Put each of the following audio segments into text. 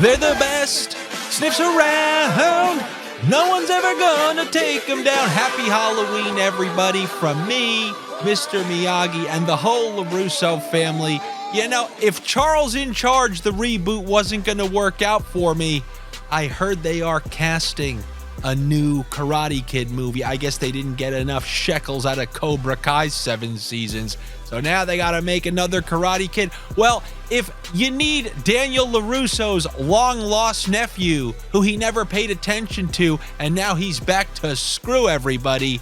They're the best sniffs around. No one's ever gonna take them down. Happy Halloween, everybody, from me, Mr. Miyagi, and the whole Larusso family. You know, if Charles in Charge, the reboot, wasn't gonna work out for me, I heard they are casting a new Karate Kid movie. I guess they didn't get enough shekels out of Cobra Kai's 7 seasons. So now they gotta make another Karate Kid. Well, if you need Daniel Larusso's long-lost nephew, who he never paid attention to, and now he's back to screw everybody,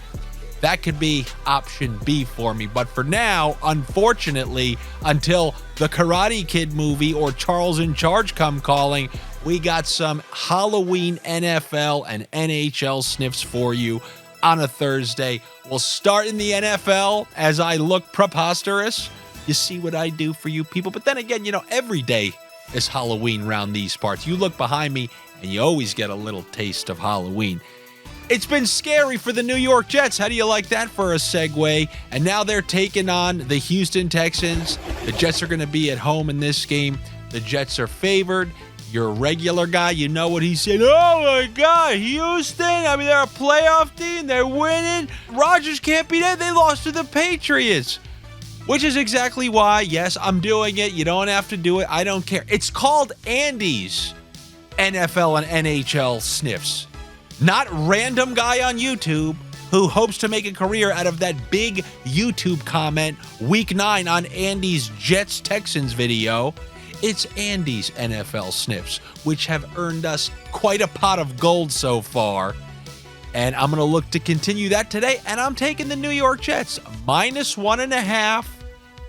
that could be option B for me. But for now, unfortunately, until the Karate Kid movie or Charles in Charge come calling, we got some Halloween NFL and NHL sniffs for you on a Thursday. We'll start in the NFL as I look preposterous. You see what I do for you people. But then again, you know, every day is Halloween around these parts. You look behind me and you always get a little taste of Halloween. It's been scary for the New York Jets. How do you like that for a segue? And now they're taking on the Houston Texans. The Jets are going to be at home in this game. The Jets are favored. Your regular guy, you know what he said. Oh my God, Houston. I mean, they're a playoff team. They're winning. Rodgers can't be there. They lost to the Patriots. Which is exactly why, yes, I'm doing it. You don't have to do it. I don't care. It's called Andy's NFL and NHL Sniffs. Not random guy on YouTube who hopes to make a career out of that big YouTube comment week 9 on Andy's Jets-Texans video. It's Andy's NFL Sniffs, which have earned us quite a pot of gold so far. And I'm going to look to continue that today. And I'm taking the New York Jets. -1.5.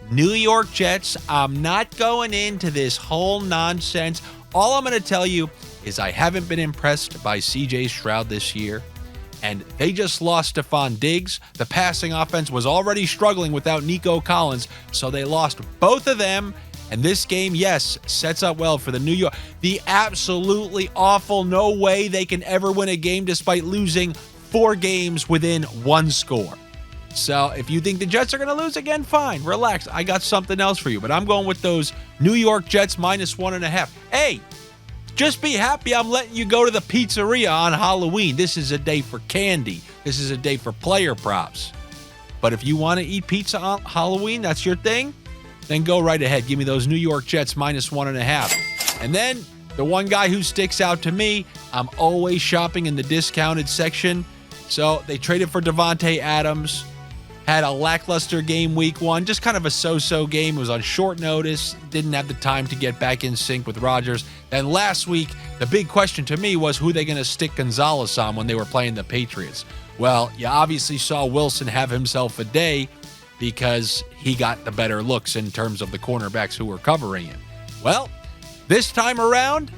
New York Jets. I'm not going into this whole nonsense. All I'm going to tell you is I haven't been impressed by C.J. Stroud this year. And they just lost Stephon Diggs. The passing offense was already struggling without Nico Collins. So they lost both of them. And this game, yes, sets up well for the New York. The absolutely awful, no way they can ever win a game despite losing 4 games within 1 score. So if you think the Jets are going to lose again, fine, relax. I got something else for you. But I'm going with those New York Jets -1.5. Hey, just be happy I'm letting you go to the pizzeria on Halloween. This is a day for candy. This is a day for player props. But if you want to eat pizza on Halloween, that's your thing, then go right ahead. Give me those New York Jets -1.5. And then the one guy who sticks out to me, I'm always shopping in the discounted section. So they traded for Davante Adams, had a lackluster game week 1, just kind of a so-so game. It was on short notice, didn't have the time to get back in sync with Rodgers. Then last week, the big question to me was who they going to stick Gonzalez on when they were playing the Patriots. Well, you obviously saw Wilson have himself a day, because he got the better looks in terms of the cornerbacks who were covering him. Well, this time around,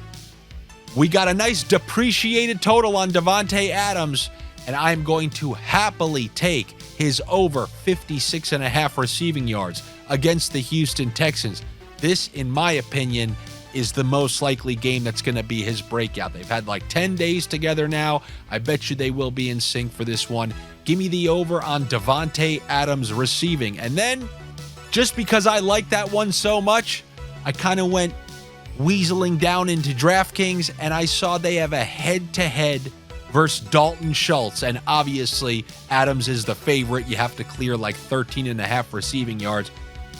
we got a nice depreciated total on Davante Adams, and I'm going to happily take his over 56.5 receiving yards against the Houston Texans. This, in my opinion, is the most likely game that's going to be his breakout. They've had like 10 days together now. I bet you they will be in sync for this one. Give me the over on Davante Adams receiving. And then, just because I like that one so much, I kind of went weaseling down into Draftkings, and I saw they have a head-to-head versus Dalton Schultz. And obviously, Adams is the favorite. You have to clear like 13.5 receiving yards.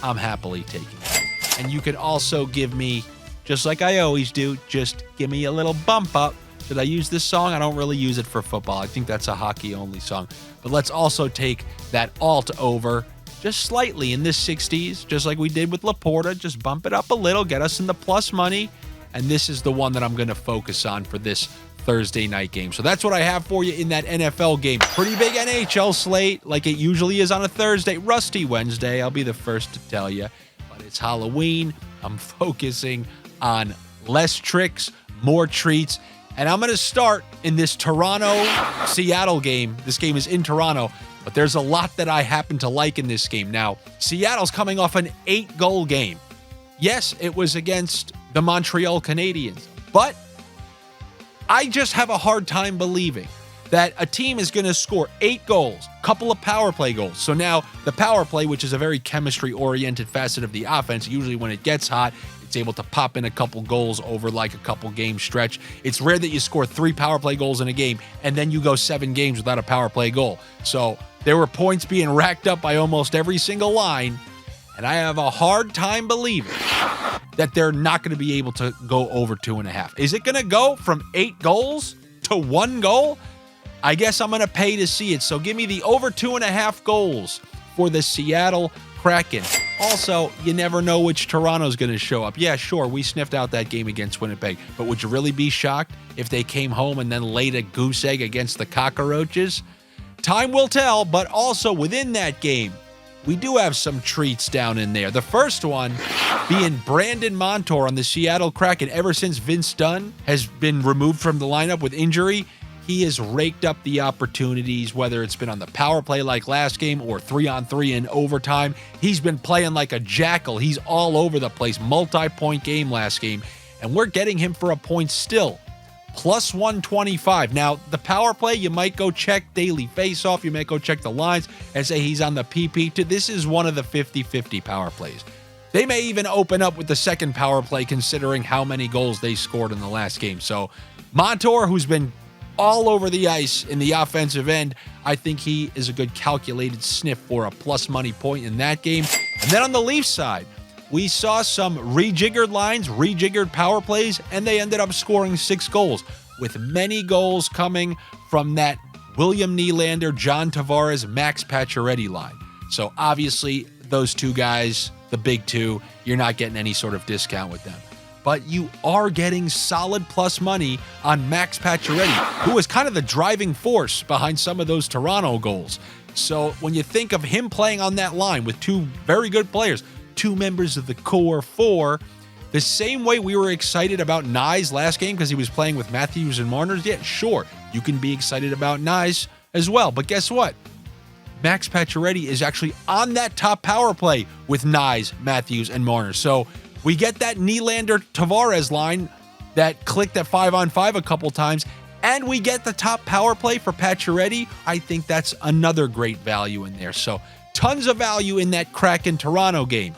I'm happily taking it. And you can also give me, just like I always do, just give me a little bump up. Should I use this song? I don't really use it for football. I think that's a hockey-only song. But let's also take that alt over just slightly in the 60s, just like we did with Laporta. Just bump it up a little, get us in the plus money. And this is the one that I'm going to focus on for this Thursday night game. So that's what I have for you in that NFL game. Pretty big NHL slate, like it usually is on a Thursday. Rusty Wednesday, I'll be the first to tell you. But it's Halloween. I'm focusing on less tricks, more treats. And I'm going to start in this Toronto-Seattle game. This game is in Toronto, but there's a lot that I happen to like in this game. Now, Seattle's coming off an 8-goal game. Yes, it was against the Montreal Canadiens, but I just have a hard time believing that a team is going to score 8 goals, couple of power play goals. So now the power play, which is a very chemistry-oriented facet of the offense, usually when it gets hot, it's It's able to pop in a couple goals over like a couple game stretch. It's rare that you score 3 power play goals in a game and then you go 7 games without a power play goal. So there were points being racked up by almost every single line, and I have a hard time believing that they're not going to be able to go over 2.5. Is it going to go from 8 goals to 1 goal? I guess I'm going to pay to see it. So give me the over 2.5 goals for the Seattle Kraken. Also, you never know which Toronto's going to show up. Yeah, sure, we sniffed out that game against Winnipeg, but would you really be shocked if they came home and then laid a goose egg against the Cockroaches? Time will tell, but also within that game, we do have some treats down in there. The first one being Brandon Montour on the Seattle Kraken. Ever since Vince Dunn has been removed from the lineup with injury, he has raked up the opportunities, whether it's been on the power play like last game or 3-on-3 in overtime. He's been playing like a jackal. He's all over the place. Multi-point game last game, and we're getting him for a point still. Plus 125. Now, the power play, you might go check daily face-off. You might go check the lines and say he's on the PP. This is one of the 50-50 power plays. They may even open up with the second power play considering how many goals they scored in the last game. So, Montour, who's been all over the ice in the offensive end, I think he is a good calculated sniff for a plus money point in that game. And then on the Leafs side, we saw some rejiggered lines, rejiggered power plays, and they ended up scoring 6 goals, with many goals coming from that William Nylander, John Tavares, Max Pacioretty line. So obviously, those 2 guys, the big 2, you're not getting any sort of discount with them. But you are getting solid plus money on Max Pacioretty, who is kind of the driving force behind some of those Toronto goals. So when you think of him playing on that line with 2 very good players, 2 members of the core 4, the same way we were excited about Nyes last game because he was playing with Matthews and Marner, yeah, sure, you can be excited about Nyes as well. But guess what? Max Pacioretty is actually on that top power play with Nyes, Matthews, and Marner. So we get that Nylander-Tavares line that clicked at 5-on-5 a couple times, and we get the top power play for Pacioretty. I think that's another great value in there. So tons of value in that Kraken-Toronto game.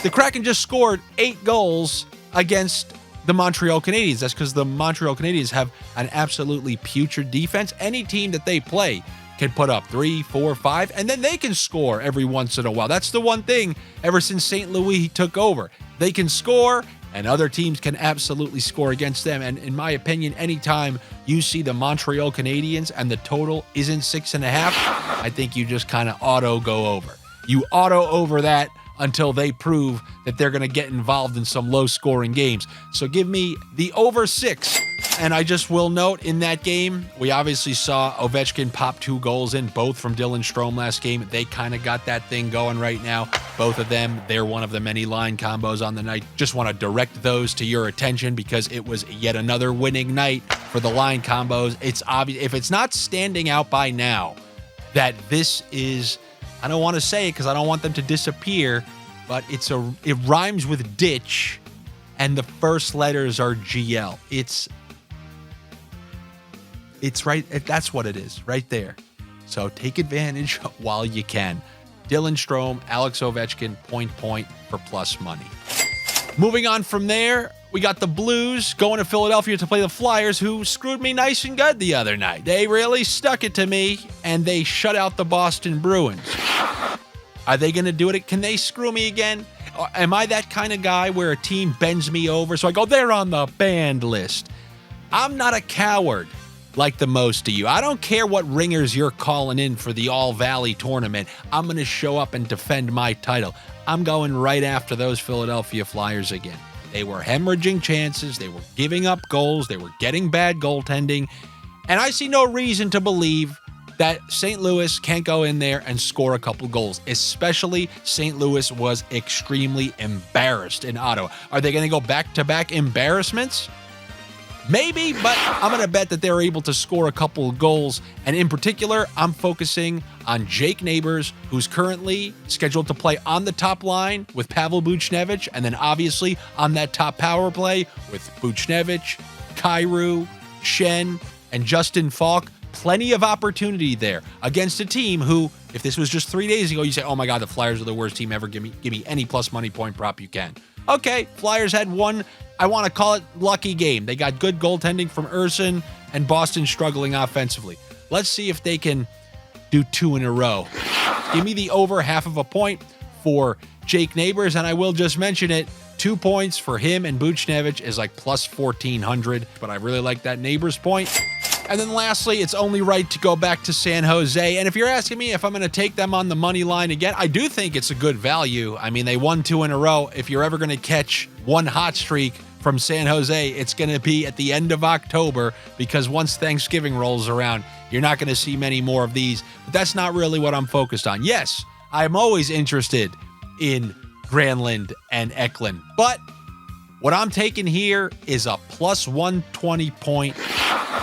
The Kraken just scored 8 goals against the Montreal Canadiens. That's because the Montreal Canadiens have an absolutely putrid defense. Any team that they play can put up 3, 4, 5, and then they can score every once in a while. That's the one thing ever since St. Louis took over. They can score, and other teams can absolutely score against them. And in my opinion, anytime you see the Montreal Canadiens and the total isn't 6.5, I think you just kind of auto go over. You auto over that until they prove that they're going to get involved in some low-scoring games. So give me the over 6. And I just will note in that game, we obviously saw Ovechkin pop 2 goals in, both from Dylan Strome last game. They kind of got that thing going right now. Both of them, they're one of the many line combos on the night. Just want to direct those to your attention because it was yet another winning night for the line combos. It's obvious, if it's not standing out by now, that this is, I don't want to say it because I don't want them to disappear, but it rhymes with ditch, and the first letters are GL. It's right. That's what it is right there. So take advantage while you can. Dylan Strome, Alex Ovechkin, point for plus money. Moving on from there, we got the Blues going to Philadelphia to play the Flyers, who screwed me nice and good the other night. They really stuck it to me, and they shut out the Boston Bruins. Are they going to do it? Can they screw me again? Am I that kind of guy where a team bends me over? So I go, they're on the banned list. I'm not a coward like the most of you. I don't care what ringers you're calling in for the All-Valley tournament. I'm going to show up and defend my title. I'm going right after those Philadelphia Flyers again. They were hemorrhaging chances. They were giving up goals. They were getting bad goaltending. And I see no reason to believe that St. Louis can't go in there and score a couple goals, especially St. Louis was extremely embarrassed in Ottawa. Are they going to go back-to-back embarrassments? Maybe, but I'm going to bet that they're able to score a couple of goals. And in particular, I'm focusing on Jake Neighbours, who's currently scheduled to play on the top line with Pavel Buchnevich, and then obviously on that top power play with Buchnevich, Kyrou, Shen, and Justin Falk. Plenty of opportunity there against a team who, if this was just 3 days ago, you say, oh my God, the Flyers are the worst team ever. Give me any plus money point prop you can. Okay, Flyers had one, I want to call it lucky game. They got good goaltending from Urson, and Boston struggling offensively. Let's see if they can do 2 in a row. Give me the over 0.5 point for Jake Neighbours, and I will just mention it. 2 points for him and Buchnevich is like plus 1,400, but I really like that Neighbours point. And then lastly, it's only right to go back to San Jose. And if you're asking me if I'm going to take them on the money line again, I do think it's a good value. I mean, they won 2 in a row. If you're ever going to catch one hot streak from San Jose, it's going to be at the end of October, because once Thanksgiving rolls around, you're not going to see many more of these. But that's not really what I'm focused on. Yes, I'm always interested in Granlund and Eklund, but what I'm taking here is a plus 120 point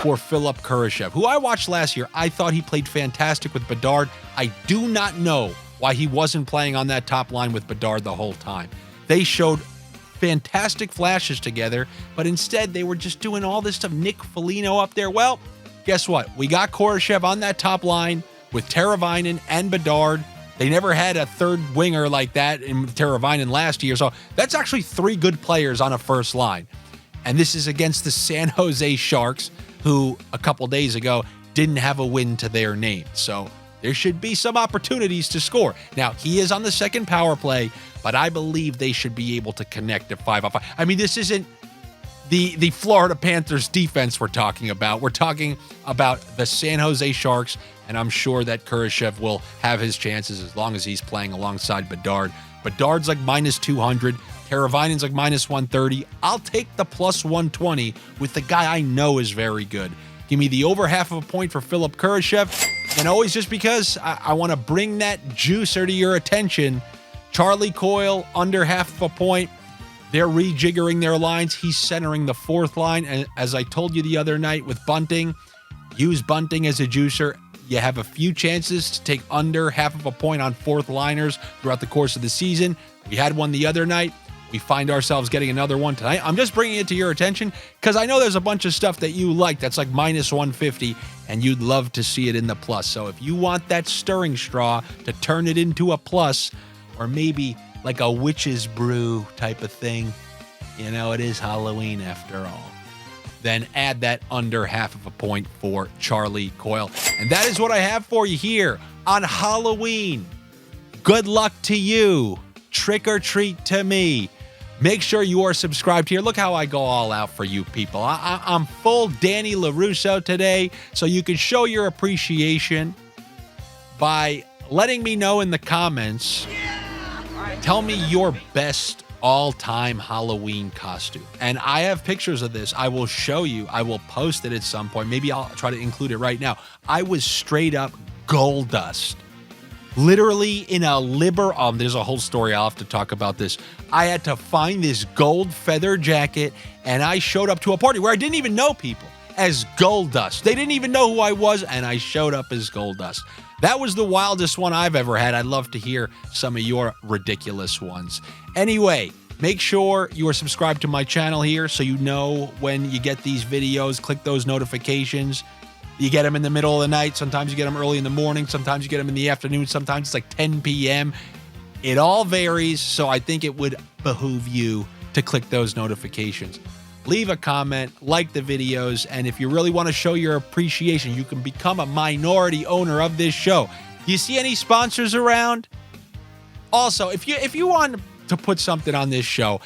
for Phillip Kurashev, who I watched last year. I thought he played fantastic with Bedard. I do not know why he wasn't playing on that top line with Bedard the whole time. They showed fantastic flashes together, but instead they were just doing all this stuff. Nick Foligno up there. Well, guess what? We got Kurashev on that top line with Teravainen and Bedard. They never had a third winger like that in Teravainen last year. So that's actually 3 good players on a first line. And this is against the San Jose Sharks, who a couple days ago didn't have a win to their name. So there should be some opportunities to score. Now, he is on the second power play, but I believe they should be able to connect at 5-on-5. I mean, this isn't the Florida Panthers defense we're talking about. We're talking about the San Jose Sharks, and I'm sure that Kurashev will have his chances as long as he's playing alongside Bedard. Bedard's like minus 200. Teravainen's like minus 130. I'll take the plus 120 with the guy I know is very good. Give me the over 0.5 point for Phillip Kurashev. And always, just because I want to bring that juicer to your attention, Charlie Coyle under 0.5 point. They're rejiggering their lines. He's centering the 4th line. And as I told you the other night with Bunting, use Bunting as a juicer. You have a few chances to take under 0.5 point on 4th liners throughout the course of the season. We had one the other night. We find ourselves getting another one tonight. I'm just bringing it to your attention because I know there's a bunch of stuff that you like that's like minus 150, and you'd love to see it in the plus. So if you want that stirring straw to turn it into a plus, or maybe like a witch's brew type of thing, you know, it is Halloween after all, then add that under 0.5 point for Charlie Coyle. And that is what I have for you here on Halloween. Good luck to you. Trick or treat to me. Make sure you are subscribed here. Look how I go all out for you people. I'm full Danny Larusso today, so you can show your appreciation by letting me know in the comments. Tell me your best all-time Halloween costume. And I have pictures of this. I will show you. I will post it at some point. Maybe I'll try to include it right now. I was straight up gold dust. Literally in a there's a whole story. I'll have to talk about this. I had to find this gold feather jacket, and I showed up to a party where I didn't even know people as Gold Dust. They didn't even know who I was, and I showed up as Gold Dust. That was the wildest one I've ever had. I'd love to hear some of your ridiculous ones. Anyway, make sure you are subscribed to my channel here so you know when you get these videos. Click those notifications. You get them in the middle of the night. Sometimes you get them early in the morning. Sometimes you get them in the afternoon. Sometimes it's like 10 p.m. It all varies, so I think it would behoove you to click those notifications. Leave a comment, like the videos, and if you really want to show your appreciation, you can become a minority owner of this show. Do you see any sponsors around? Also, if you want to put something on this show,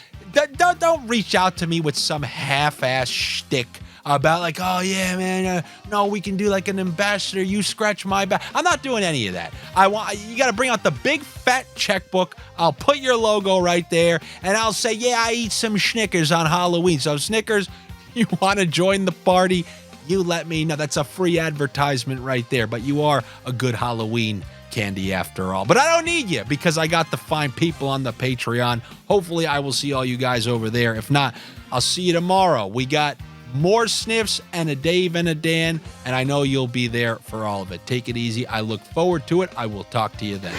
don't reach out to me with some half-ass shtick about like, oh yeah, man, no, we can do like an ambassador. You scratch my back. I'm not doing any of that. You got to bring out the big fat checkbook. I'll put your logo right there, and I'll say, yeah, I eat some Snickers on Halloween. So Snickers, you want to join the party? You let me know. That's a free advertisement right there. But you are a good Halloween candy after all. But I don't need you because I got the fine people on the Patreon. Hopefully, I will see all you guys over there. If not, I'll see you tomorrow. We got more Sniffs and a Dave and a Dan, and I know you'll be there for all of it. Take it easy. I look forward to it. I will talk to you then.